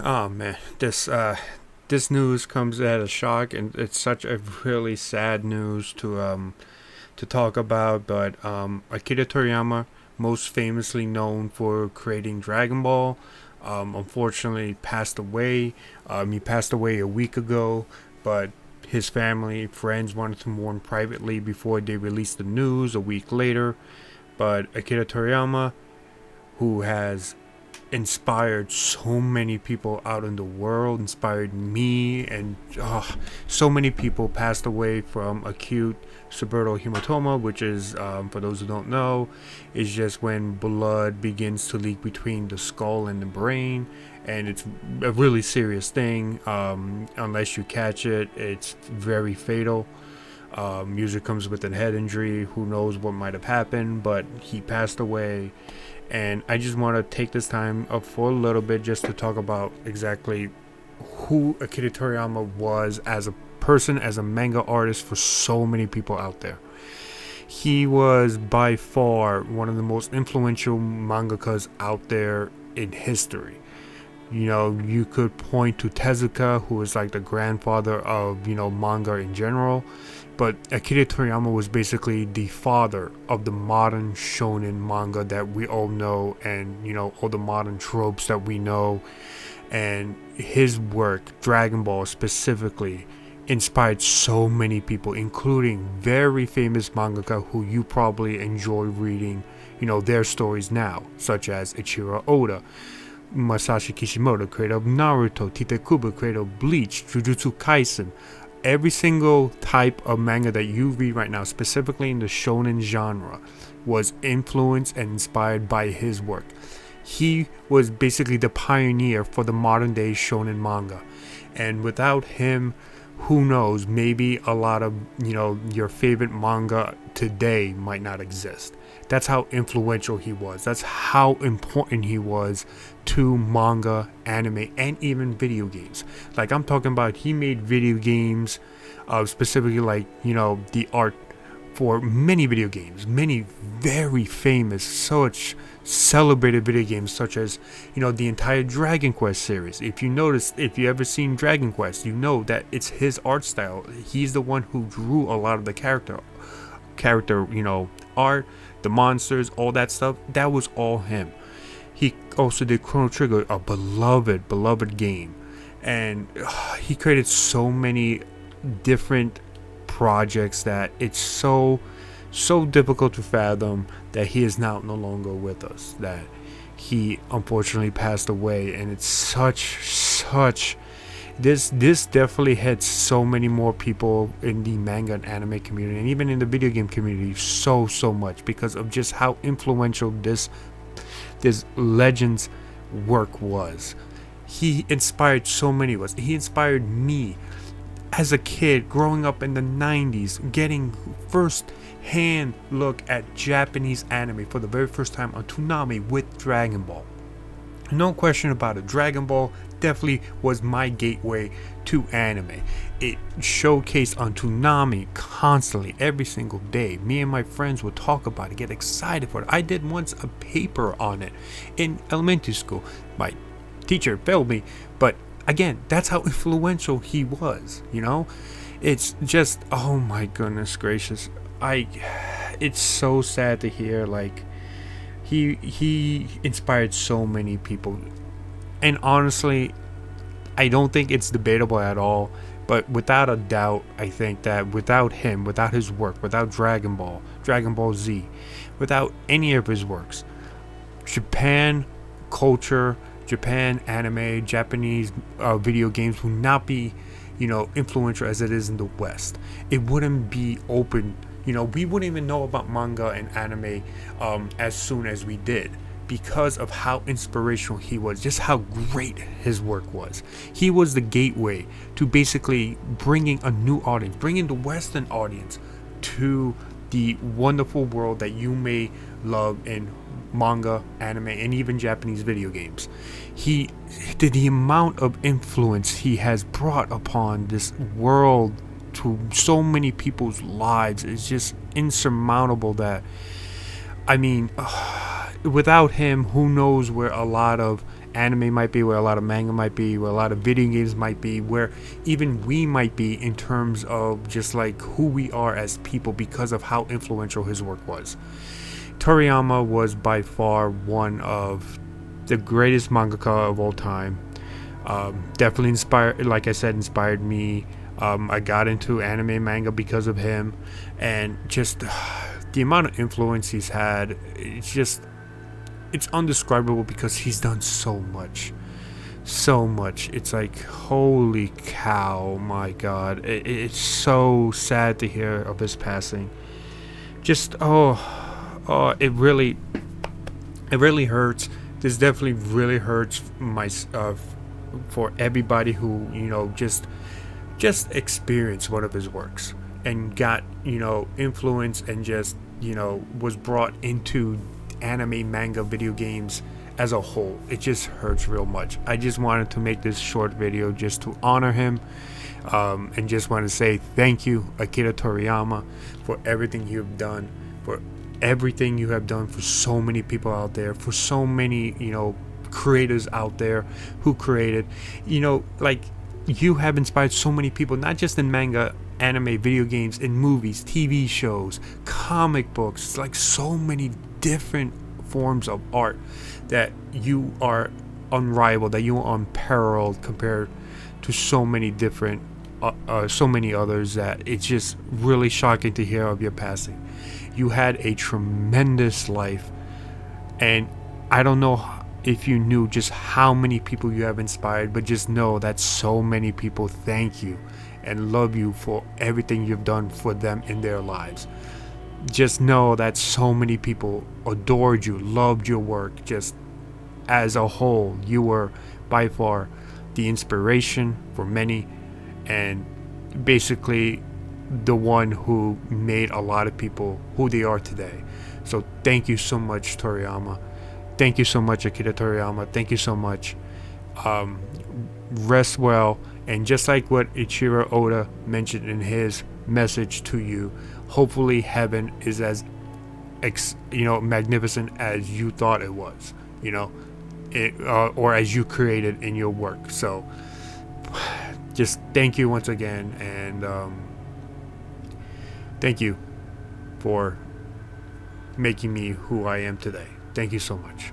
Oh man, this news comes at a shock, and it's such a really sad news to talk about. But Akira Toriyama, most famously known for creating Dragon Ball, unfortunately passed away. He passed away a week ago, but his family, friends wanted to mourn privately before they released the news a week later. But Akira Toriyama, who has inspired so many people out in the world, inspired me, and so many people passed away from acute subarachnoid hematoma, which is, for those who don't know, is just when blood begins to leak between the skull and the brain, and it's a really serious thing. Unless you catch it, it's very fatal. Usually comes with a head injury. Who knows what might have happened, but he passed away. And I just want to take this time up for a little bit just to talk about exactly who Akira Toriyama was as a person, as a manga artist for so many people out there. He was by far one of the most influential mangakas out there in history. You know, you could point to Tezuka, who is like the grandfather of, manga in general. But Akira Toriyama was basically the father of the modern shonen manga that we all know, and, all the modern tropes that we know. And his work, Dragon Ball specifically, inspired so many people, including very famous mangaka who you probably enjoy reading, their stories now, such as Ichiro Oda, Masashi Kishimoto, creator of Naruto, Tite Kubo, creator of Bleach, Jujutsu Kaisen. Every single type of manga that you read right now, specifically in the shonen genre, was influenced and inspired by his work. He was basically the pioneer for the modern day shonen manga. And without him, who knows, maybe a lot of, your favorite manga today might not exist. That's how influential he was. That's how important he was to manga, anime, and even video games. Like, I'm talking about, he made video games, specifically like, the art for many video games, many very famous, such celebrated video games, such as, the entire Dragon Quest series. If you ever seen Dragon Quest, you know that it's his art style. He's the one who drew a lot of the character, art, the monsters, all that stuff. That was all him. He also did Chrono Trigger, a beloved game, and he created so many different projects that it's so difficult to fathom that he is now no longer with us, that he unfortunately passed away. And it's such this definitely hits so many more people in the manga and anime community, and even in the video game community, so much, because of just how influential this legend's work was. He inspired so many of us. He inspired me as a kid growing up in the 90s, getting first hand look at Japanese anime for the very first time on Toonami with Dragon Ball. No question about it, Dragon Ball definitely was my gateway to anime. It showcased on Toonami constantly, every single day. Me and my friends would talk about it, get excited for it. I did once a paper on it in elementary school. My teacher failed me, but again, that's how influential he was. It's just, oh my goodness gracious, it's so sad to hear. Like, he inspired so many people, and honestly, I don't think it's debatable at all. But without a doubt, I think that without him, without his work, without Dragon Ball Z, without any of his works, Japan culture, Japan anime, Japanese video games would not be, influential as it is in the West. It wouldn't be open. We wouldn't even know about manga and anime as soon as we did, because of how inspirational he was, just how great his work was. He was the gateway to basically bringing a new audience, bringing the Western audience to the wonderful world that you may love in manga, anime, and even Japanese video games. The amount of influence he has brought upon this world to so many people's lives is just insurmountable. That, I mean, without him, who knows where a lot of anime might be, where a lot of manga might be, where a lot of video games might be, where even we might be in terms of just like who we are as people because of how influential his work was. Toriyama was by far one of the greatest mangaka of all time. Definitely inspired, like I said, inspired me. I got into anime manga because of him, and just the amount of influence he's had, it's undescribable because he's done so much. It's like, holy cow, my God. It's so sad to hear of his passing. Just, it really hurts. This definitely really hurts for everybody who, just experienced one of his works and got, influence and just, was brought into anime, manga, video games as a whole. It just hurts real much. I just wanted to make this short video just to honor him, and just want to say thank you, Akira Toriyama, for everything you've done, for everything you have done for so many people out there, for so many, creators out there who created, like, you have inspired so many people, not just in manga, anime, video games, in movies, TV shows, comic books. It's like so many different forms of art that you are unrivaled, that you are unparalleled compared to so many different, so many others, that it's just really shocking to hear of your passing. You had a tremendous life, and I don't know if you knew just how many people you have inspired, but just know that so many people thank you and love you for everything you've done for them in their lives. Just know that so many people adored you, loved your work. Just as a whole, you were by far the inspiration for many, and basically the one who made a lot of people who they are today. So thank you so much, Toriyama. Thank you so much, Akira Toriyama. Thank you so much. Rest well. And just like what Ichiro Oda mentioned in his message to you, hopefully heaven is as magnificent as you thought it was, or as you created in your work. So just thank you once again, and thank you for making me who I am today. Thank you so much.